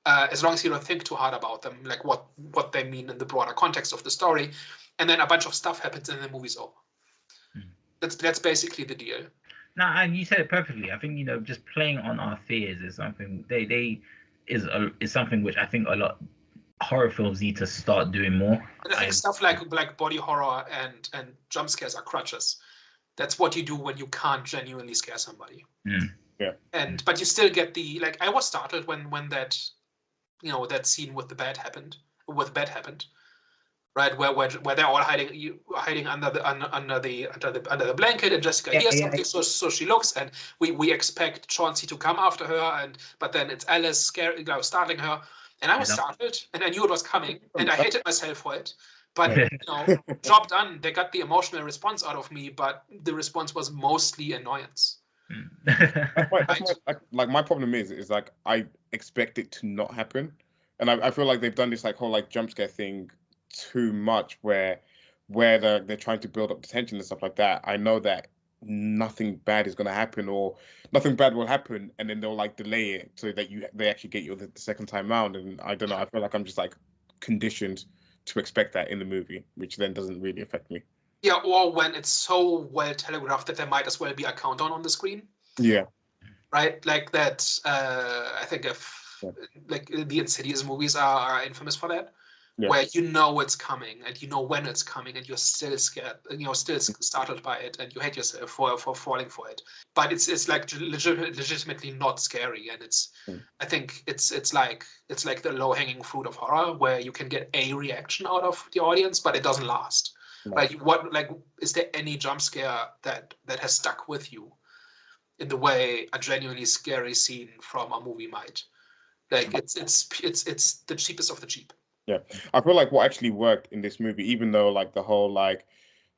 as long as you don't think too hard about them, like what they mean in the broader context of the story. And then a bunch of stuff happens and the movie's over. That's basically the deal. No, and you said it perfectly. I think, just playing on our fears is something is something which I think a lot horror films need to start doing more. And I think stuff like body horror and jump scares are crutches. That's what you do when you can't genuinely scare somebody. Yeah. But you still get I was startled when that that scene with the bed happened. Right, where they're all hiding under the blanket, and Jessica hears something, so she looks, and we expect Chauncey to come after her, but then it's Alice startling her, and I was startled, and I knew it was coming, and I hated myself for it. But job done. They got the emotional response out of me, but the response was mostly annoyance. My problem is like I expect it to not happen, and I feel like they've done this whole jump scare thing too much, where they're trying to build up the tension and stuff like that. I know that nothing bad is going to happen, or nothing bad will happen, and then they'll delay it so that they actually get you the second time round. And I don't know, I feel like I'm just conditioned to expect that in the movie, which then doesn't really affect me. Yeah, or when it's so well telegraphed that there might as well be a countdown on the screen. Yeah. Right, like that. I think the Insidious movies are infamous for that. Yeah. Where it's coming, and when it's coming, and you're still scared, and you're still startled by it, and you hate yourself for falling for it. But it's legitimately not scary, and I think it's like the low-hanging fruit of horror, where you can get a reaction out of the audience, but it doesn't last. Right? Is there any jump scare that has stuck with you in the way a genuinely scary scene from a movie might? It's the cheapest of the cheap. Yeah, I feel like what actually worked in this movie, even though the whole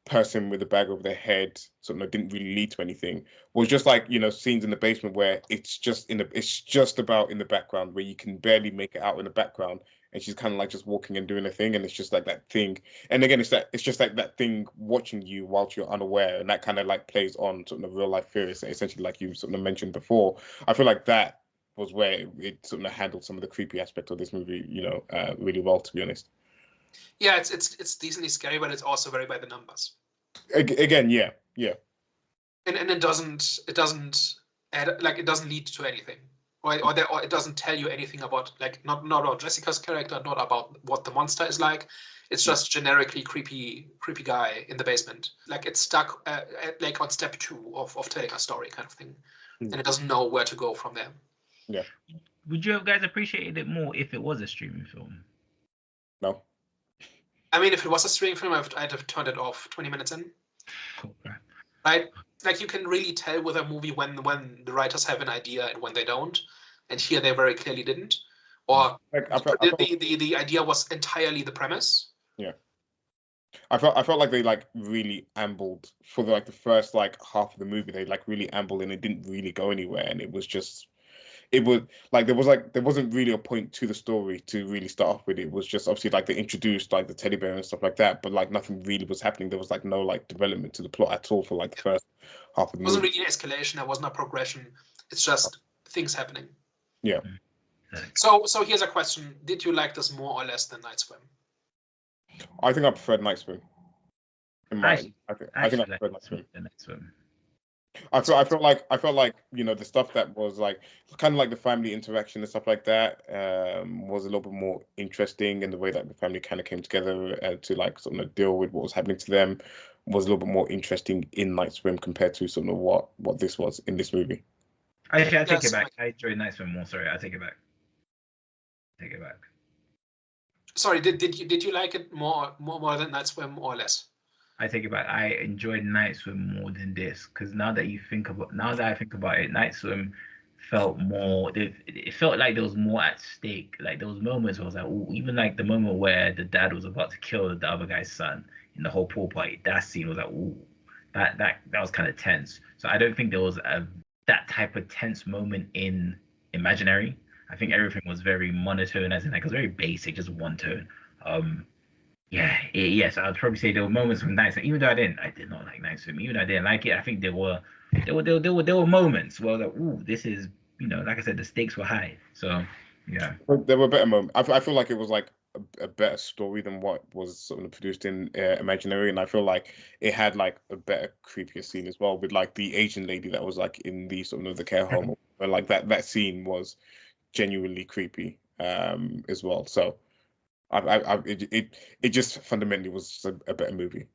person with the bag over their head didn't really lead to anything, was just scenes in the basement where it's just about in the background, where you can barely make it out in the background, and she's kind of just walking and doing a thing, and it's just that thing. And again, it's just that thing watching you whilst you're unaware, and that kind of plays on real life fears, essentially, like you mentioned before. I feel like that was where it handled some of the creepy aspect of this movie, really well, to be honest. Yeah, it's decently scary, but it's also very by the numbers. Again, yeah. And it doesn't add, it doesn't lead to anything, or it doesn't tell you anything about, like, not about Jessica's character, not about what the monster is like. It's just generically creepy guy in the basement. Like, it's stuck like on step 2 of telling a story kind of thing, and it doesn't know where to go from there. Yeah. Would you have guys appreciated it more if it was a streaming film? No. I mean, if it was a streaming film, I'd have turned it off 20 minutes in. Okay. Right? Like, you can really tell with a movie when the writers have an idea and when they don't, and here they very clearly didn't. Or Like, the idea was entirely the premise. Yeah. I felt like they like really ambled for the first like half of the movie. They like really ambled and it didn't really go anywhere, and it was like there wasn't really a point to the story to really start off with. It was just obviously like they introduced like the teddy bear and stuff like that, but like nothing really was happening. There was like no like development to the plot at all for like the first half of the movie. It wasn't really an escalation. There wasn't a progression. It's just things happening. Yeah. So here's a question: did you like this more or less than Night Swim? I think I preferred Night Swim. I think I preferred Night Swim. I felt like the stuff that was like kind of like the family interaction and stuff like that was a little bit more interesting, and the way that the family kind of came together to like sort of deal with what was happening to them was a little bit more interesting in Night Swim compared to sort of what this was in this movie. Actually, I take it back. I enjoyed Night Swim more. Sorry, I take it back. Sorry, did you like it more than Night Swim or less? I take it back. I enjoyed Night Swim more than this, because now that I think about it, Night Swim felt more. It felt like there was more at stake. Like there was moments where I was like, ooh, even like the moment where the dad was about to kill the other guy's son in the whole pool party. That scene was like, ooh, that was kind of tense. So I don't think there was that type of tense moment in Imaginary. I think everything was very monotone, as in like it was very basic, just one tone. Yes, I would probably say there were moments from Night Swim, even though I did not like Night Swim, even though I didn't like it. I think there were moments where like, ooh, this is, like I said, the stakes were high. So yeah, there were better moments. I feel like it was like a better story than what was sort of produced in Imaginary, and I feel like it had like a better, creepier scene as well with like the Asian lady that was like in the sort of the care home, but like that scene was genuinely creepy as well. So it just fundamentally was a better movie.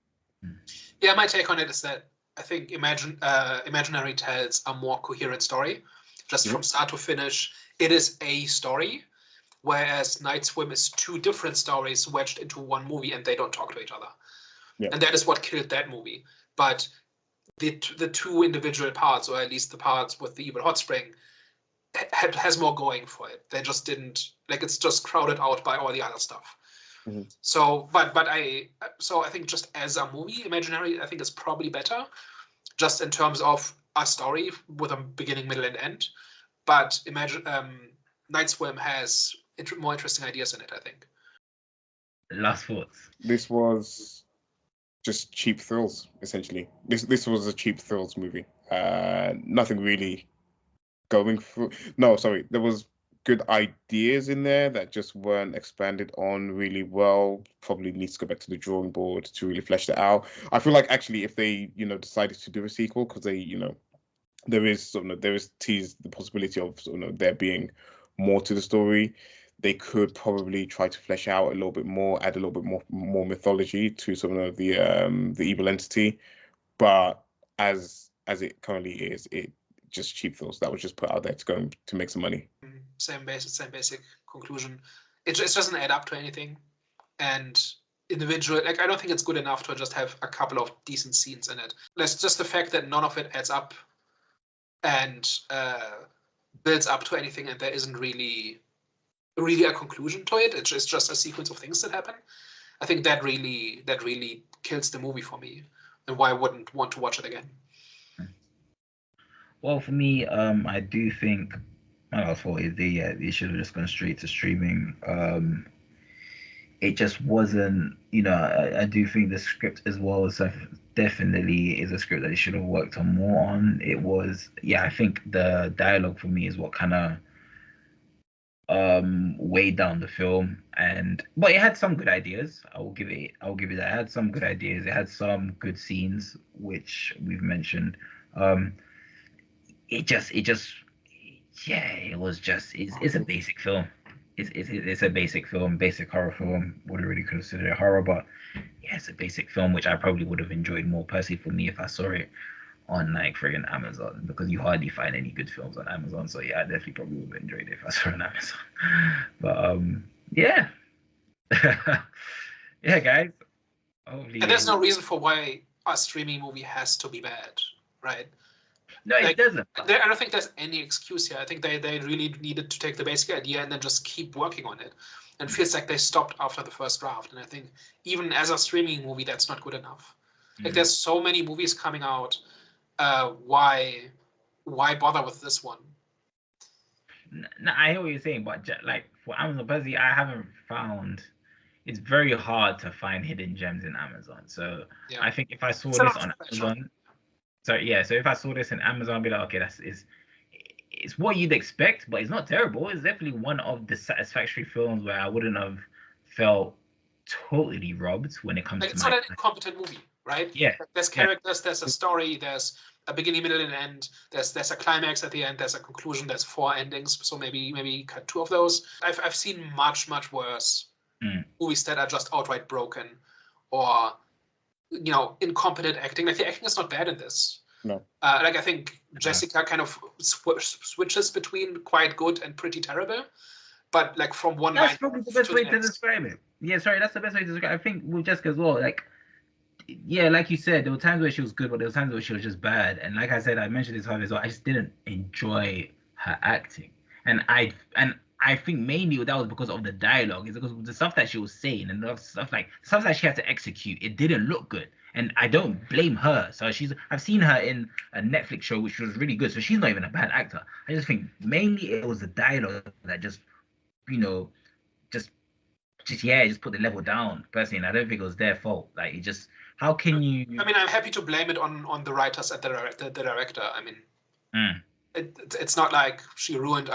Yeah, my take on it is that I think Imaginary tells a more coherent story, just from start to finish. It is a story, whereas Night Swim is 2 different stories wedged into one movie, and they don't talk to each other. Yeah. And that is what killed that movie. But the 2 individual parts, or at least the parts with the evil hot spring, has more going for it. They just didn't, like, it's just crowded out by all the other stuff. Mm-hmm. So, but I think just as a movie, Imaginary, I think is probably better, just in terms of a story with a beginning, middle, and end. But Night Swim has more interesting ideas in it, I think. Last thoughts. This was just cheap thrills, essentially. This was a cheap thrills movie. Nothing really going through. No, sorry. There was good ideas in there that just weren't expanded on really well. Probably needs to go back to the drawing board to really flesh that out. I feel like actually if they, decided to do a sequel, because they, there is teased the possibility of there being more to the story. They could probably try to flesh out a little bit more, add a little bit more mythology to some of the evil entity. But as it currently is, it just cheap thrills that was just put out there to make some money. Same basic conclusion. It just doesn't add up to anything, and individual, like, I don't think it's good enough to just have a couple of decent scenes in it. There's just the fact that none of it adds up and builds up to anything, and there isn't really a conclusion to it. It's just a sequence of things that happen. I think that really kills the movie for me, and why I wouldn't want to watch it again. Well, for me, I do think my last thought is they should have just gone straight to streaming. It just wasn't, I do think the script as well as definitely is a script that they should have worked on more on. It was, I think the dialogue for me is what kind of weighed down the film, but it had some good ideas. I will give it that. It had some good ideas. It had some good scenes, which we've mentioned. It just yeah, it was just it's a basic film. It's a basic film, basic horror film. Wouldn't really consider it horror, but yeah, it's a basic film which I probably would have enjoyed more personally for me if I saw it on like friggin' Amazon, because you hardly find any good films on Amazon. So yeah, I definitely probably would have enjoyed it if I saw it on Amazon. But yeah. Yeah, guys. Hopefully, And there's no reason for why a streaming movie has to be bad, right? no, it like, doesn't. I don't think there's any excuse here. I think they really needed to take the basic idea and then just keep working on it. And it feels like they stopped after the first draft. And I think even as a streaming movie, that's not good enough. Like there's so many movies coming out. Why bother with this one? No, I hear what you're saying, but like for Amazon personally, I haven't found. It's very hard to find hidden gems in Amazon. So yeah. I think if I saw this on Amazon, so if I saw this in Amazon, I'd be like, okay, it's what you'd expect, but it's not terrible. It's definitely one of the satisfactory films where I wouldn't have felt totally robbed when it comes to. It's not an incompetent movie, right? Yeah. There's characters, there's a story, there's a beginning, middle, and end. There's a climax at the end. There's a conclusion. There's 4 endings. So maybe cut 2 of those. I've seen much worse movies that are just outright broken, or incompetent acting. Like the acting is not bad in this. No. Like I think Jessica kind of switches between quite good and pretty terrible, but like from one line. That's probably the best way to describe it. Yeah, sorry, that's the best way to describe it. I think with Jessica as well, like. Yeah, like you said, there were times where she was good, but there were times where she was just bad. And like I said, I mentioned this as well. I just didn't enjoy her acting, and I think mainly that was because of the dialogue. It's because of the stuff that she was saying and the stuff that she had to execute. It didn't look good, and I don't blame her. So I've seen her in a Netflix show which was really good. So she's not even a bad actor. I just think mainly it was the dialogue that just put the level down. Personally, and I don't think it was their fault. Like it just. How can you? I mean, I'm happy to blame it on the writers and the director. I mean, it's not like she ruined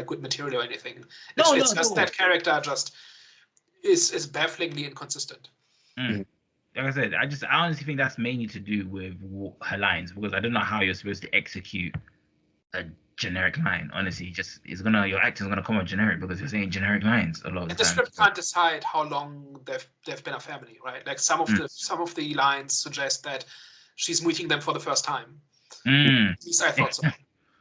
good material or anything. It's just that character just is bafflingly inconsistent. Like I said, I honestly think that's mainly to do with her lines, because I don't know how you're supposed to execute a generic line. Honestly, your acting's gonna come out generic because you're saying generic lines a lot of the time. The script can't decide how long they've been a family, right? Like some of the lines suggest that she's meeting them for the first time. At least I thought so.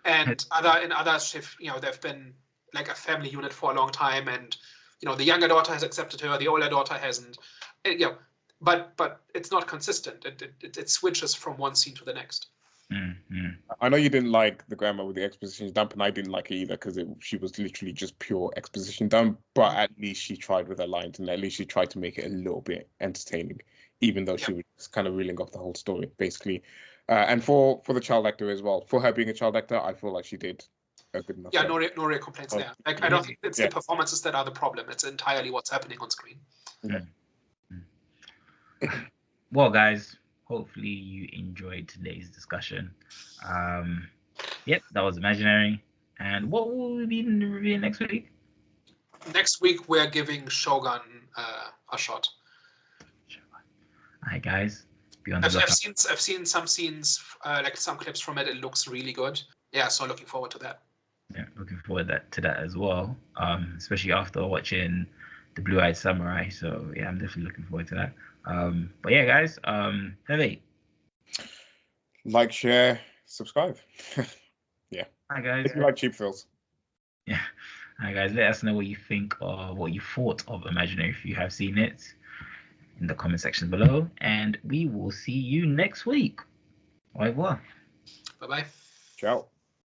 And others, they've been like a family unit for a long time, and the younger daughter has accepted her, the older daughter hasn't. But it's not consistent. It switches from one scene to the next. I know you didn't like the grandma with the exposition dump, and I didn't like it either because she was literally just pure exposition dump. But at least she tried with her lines, and at least she tried to make it a little bit entertaining, even though she was kind of reeling off the whole story, basically. And for the child actor as well, for her being a child actor, I feel like she did a good enough job. No real complaints there. Like I don't think it's the performances that are the problem. It's entirely what's happening on screen. Well, guys. Hopefully you enjoyed today's discussion. That was Imaginary. And what will we be reviewing next week? Next week we're giving Shogun a shot. Alright, guys. I've seen some scenes, like some clips from it. It looks really good. Yeah, so looking forward to that. Yeah, looking forward to that as well. Especially after watching The Blue-Eyed Samurai. So yeah, I'm definitely looking forward to that. But yeah, guys, Heavy. Like, share, subscribe. Yeah. Hi, guys. If you like cheap thrills. Yeah. Hi, guys. Let us know what you think or what you thought of Imaginary if you have seen it in the comment section below. And we will see you next week. Au revoir. Bye-bye. Ciao.